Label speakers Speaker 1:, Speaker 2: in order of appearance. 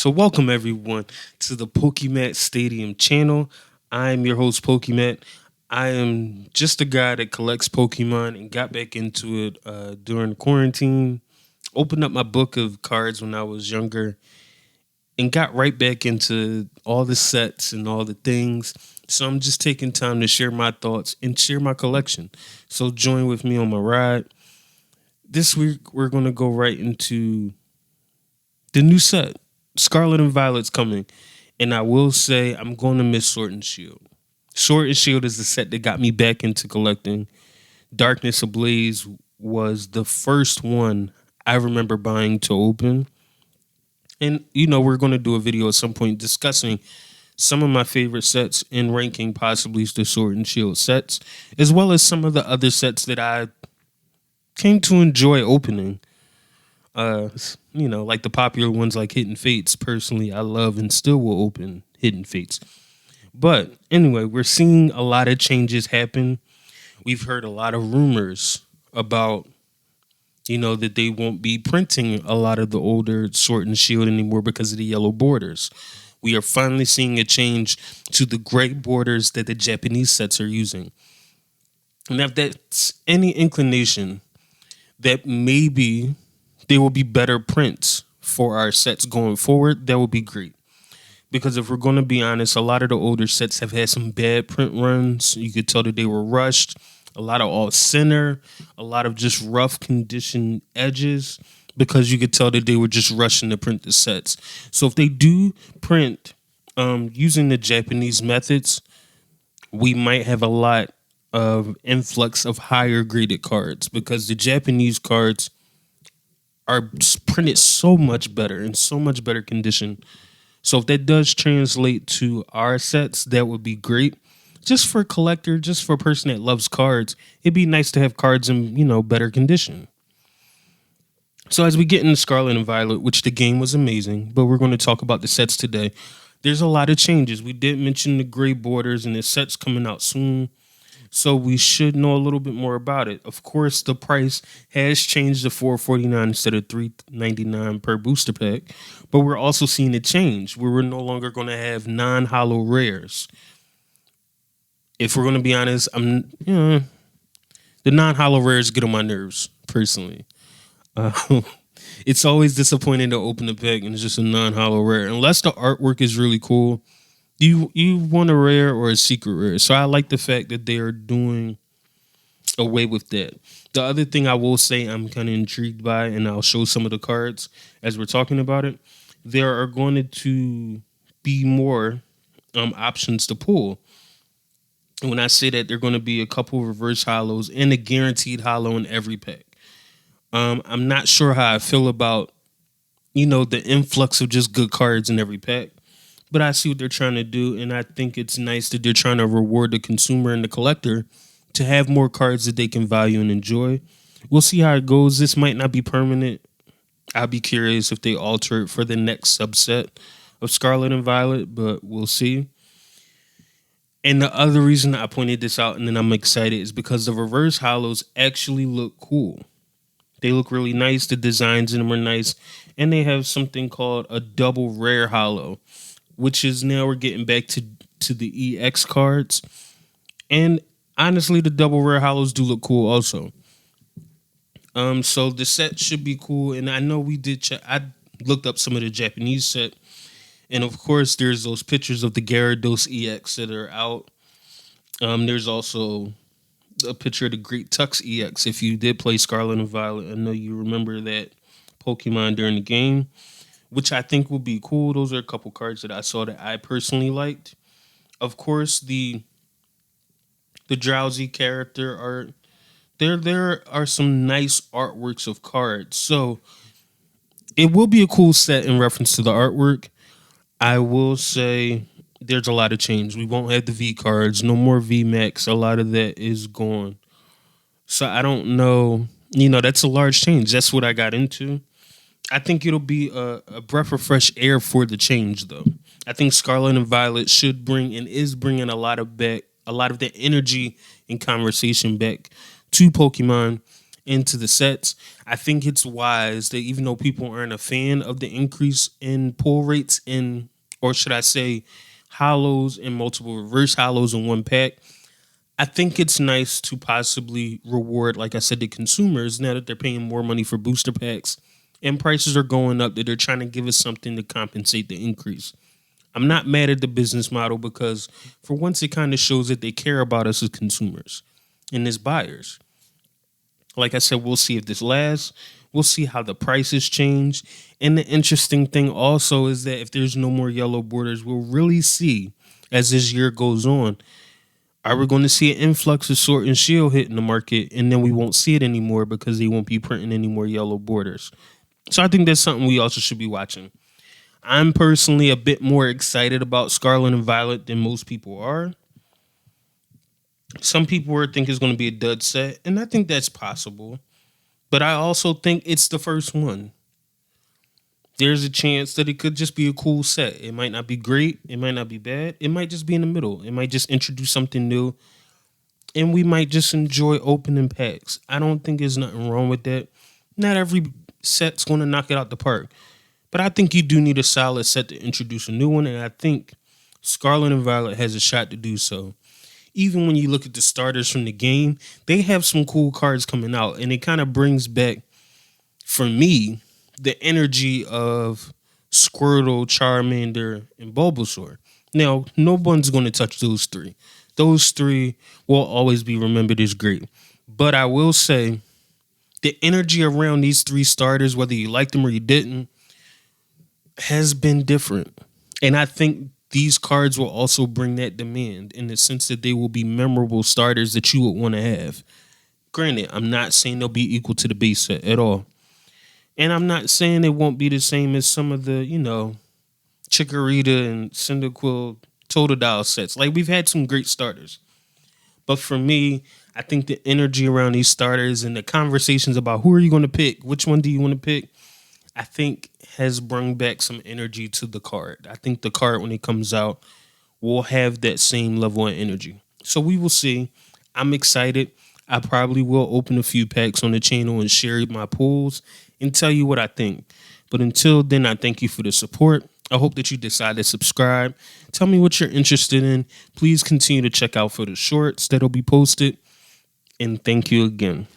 Speaker 1: So welcome everyone to the Pokemat Stadium channel. I'm your host Pokemat. I am just a guy that collects Pokemon and got back into it during quarantine. Opened up my book of cards when I was younger and got right back into all the sets and all the things. So I'm just taking time to share my thoughts and share my collection. So join with me on my ride. This week we're gonna go right into the new set. Scarlet and Violet's coming. And I will say I'm going to miss Sword and Shield. Sword and Shield is the set that got me back into collecting. Darkness Ablaze was the first one I remember buying to open. And, we're going to do a video at some point discussing some of my favorite sets and ranking possibly the Sword and Shield sets, as well as some of the other sets that I came to enjoy opening. Like the popular ones like Hidden Fates. Personally, I love and still will open Hidden Fates. But anyway, we're seeing a lot of changes happen. We've heard a lot of rumors about, that they won't be printing a lot of the older Sword and Shield anymore because of the yellow borders. We are finally seeing a change to the gray borders that the Japanese sets are using. And if that's any inclination that maybe there will be better prints for our sets going forward, that would be great. Because if we're going to be honest, a lot of the older sets have had some bad print runs. You could tell that they were rushed. A lot of all center, a lot of just rough condition edges, because you could tell that they were just rushing to print the sets. So if they do print using the Japanese methods, we might have a lot of influx of higher graded cards, because the Japanese cards are printed so much better in so much better condition. So if that does translate to our sets, that would be great. Just for a collector, just for a person that loves cards, it'd be nice to have cards in, better condition. So as we get into Scarlet and Violet, which the game was amazing, but we're going to talk about the sets today. There's a lot of changes. We did mention the gray borders and the sets coming out soon, so we should know a little bit more about it. Of course, the price has changed to $4.49 instead of $3.99 per booster pack, but we're also seeing a change where we're no longer going to have non-holo rares. If we're going to be honest, the non-holo rares get on my nerves, personally. It's always disappointing to open the pack and it's just a non-holo rare. Unless the artwork is really cool, you want a rare or a secret rare. So I like the fact that they are doing away with that. The other thing I will say I'm kind of intrigued by, and I'll show some of the cards as we're talking about it, there are going to be more options to pull. When I say that, there are going to be a couple reverse holos and a guaranteed holo in every pack. I'm not sure how I feel about, the influx of just good cards in every pack, but I see what they're trying to do, and I think it's nice that they're trying to reward the consumer and the collector to have more cards that they can value and enjoy. We'll see how it goes. This might not be permanent. I'll be curious if they alter it for the next subset of Scarlet and Violet, but we'll see. And the other reason I pointed this out and then I'm excited is because the reverse holos actually look cool. They look really nice. The designs in them are nice. And they have something called a double rare holo, which is now we're getting back to the EX cards. And honestly, the double rare holos do look cool also. So the set should be cool. And I know we did I looked up some of the Japanese set. And of course, there's those pictures of the Gyarados EX that are out. There's also a picture of the Great Tux EX. If you did play Scarlet and Violet, I know you remember that Pokemon during the game, which I think will be cool. Those are a couple cards that I saw that I personally liked. Of course, the Drowsy character art. There are some nice artworks of cards. So it will be a cool set in reference to the artwork. I will say there's a lot of change. We won't have the V cards, no more V Max. A lot of that is gone. So I don't know. That's a large change. That's what I got into. I think it'll be a breath of fresh air for the change, though. I think Scarlet and Violet should bring and is bringing a lot of that energy and conversation back to Pokemon. into the sets. I think it's wise that even though people aren't a fan of the increase in pull rates in, or should I say, hollows and multiple reverse hollows in one pack, I think it's nice to possibly reward, like I said, the consumers now that they're paying more money for booster packs and prices are going up, that they're trying to give us something to compensate the increase. I'm not mad at the business model because for once it kind of shows that they care about us as consumers and as buyers. Like I said, we'll see if this lasts. We'll see how the prices change. And the interesting thing also is that if there's no more yellow borders, we'll really see as this year goes on. Are we going to see an influx of Sword and Shield hitting the market, and then we won't see it anymore because they won't be printing any more yellow borders? So I think that's something we also should be watching. I'm personally a bit more excited about Scarlet and Violet than most people are. Some people think it's going to be a dud set, and I think that's possible. But I also think it's the first one. There's a chance that it could just be a cool set. It might not be great. It might not be bad. It might just be in the middle. It might just introduce something new. And we might just enjoy opening packs. I don't think there's nothing wrong with that. Not every set's going to knock it out the park. But I think you do need a solid set to introduce a new one. And I think Scarlet and Violet has a shot to do so. Even when you look at the starters from the game, they have some cool cards coming out. And it kind of brings back, for me, the energy of Squirtle, Charmander, and Bulbasaur. Now, no one's going to touch those three. Those three will always be remembered as great. But I will say, the energy around these three starters, whether you liked them or you didn't, has been different. And I think these cards will also bring that demand in the sense that they will be memorable starters that you would want to have. Granted, I'm not saying they'll be equal to the base set at all. And I'm not saying it won't be the same as some of the, Chikorita and Cyndaquil Totodile sets. Like, we've had some great starters. But for me, I think the energy around these starters and the conversations about who are you going to pick, which one do you want to pick, I think has brought back some energy to the card. I think the card, when it comes out, will have that same level of energy. So we will see. I'm excited. I probably will open a few packs on the channel and share my pulls and tell you what I think. But until then, I thank you for the support. I hope that you decide to subscribe. Tell me what you're interested in. Please continue to check out for the shorts that'll be posted. And thank you again.